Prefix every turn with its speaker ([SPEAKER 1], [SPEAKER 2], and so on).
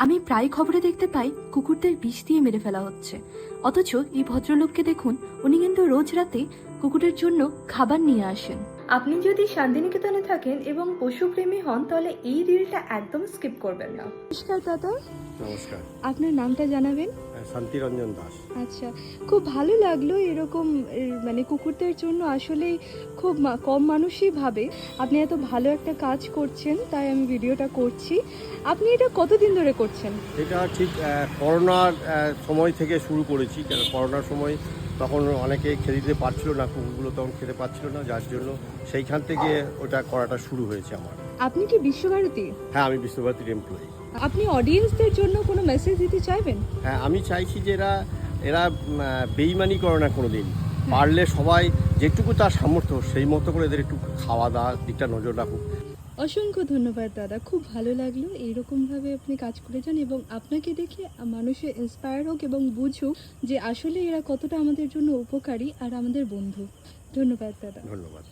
[SPEAKER 1] আমি প্রায় খবরে দেখতে পাই কুকুরদের বিষ দিয়ে মেরে ফেলা হচ্ছে, অথচ এই ভদ্রলোককে দেখুন, উনি কিন্তু রোজ রাতে কুকুরের জন্য খাবার নিয়ে আসেন। আপনি যদি শান্তিনিকেতনে থাকেন এবং পশুপ্রেমী হন তাহলে এই রিলটা একদম স্কিপ করবেন না। নমস্কার দাদা।
[SPEAKER 2] নমস্কার।
[SPEAKER 1] আপনার নামটা জানাবেন?
[SPEAKER 2] শান্তিরঞ্জন দাস।
[SPEAKER 1] আচ্ছা, খুব ভালো লাগলো এরকম মানে কুকুরদের জন্য আসলেই খুব কম মানুষই ভাবে। আপনি এত ভালো একটা কাজ করছেন, তাই আমি ভিডিওটা করছি। আপনি এটা কতদিন ধরে করছেন?
[SPEAKER 2] এটা ঠিক করোনার সময় থেকে শুরু করেছি, কারণ করোনার সময় তখন অনেকে খেতে দিতে পারছিল না, কুকুরগুলো তখন খেতে পারছিল না, যার জন্য সেইখান থেকে ওটা করাটা শুরু হয়েছে আমার।
[SPEAKER 1] আপনি কি বিশ্বভারতী?
[SPEAKER 2] হ্যাঁ, আমি বিশ্বভারতীর এমপ্লয়ি।
[SPEAKER 1] আপনি অডিয়েন্সদের জন্য কোনো মেসেজ দিতে চাইবেন?
[SPEAKER 2] হ্যাঁ, আমি চাইছি যে এরা বেইমানি করে না কোনো দিন। পারলে সবাই যেটুকু তার সামর্থ্য সেই মতো করে এদের একটু খাওয়া দাওয়ার দিকটা নজর রাখুক।
[SPEAKER 1] অসংখ্য ধন্যবাদ দাদা, খুব ভালো লাগলো এইরকমভাবে আপনি কাজ করে যান এবং আপনাকে দেখে মানুষের ইন্সপায়ার হোক এবং বুঝুক যে আসলে এরা কতটা আমাদের জন্য উপকারী আর আমাদের বন্ধু। ধন্যবাদ দাদা।
[SPEAKER 2] ধন্যবাদ।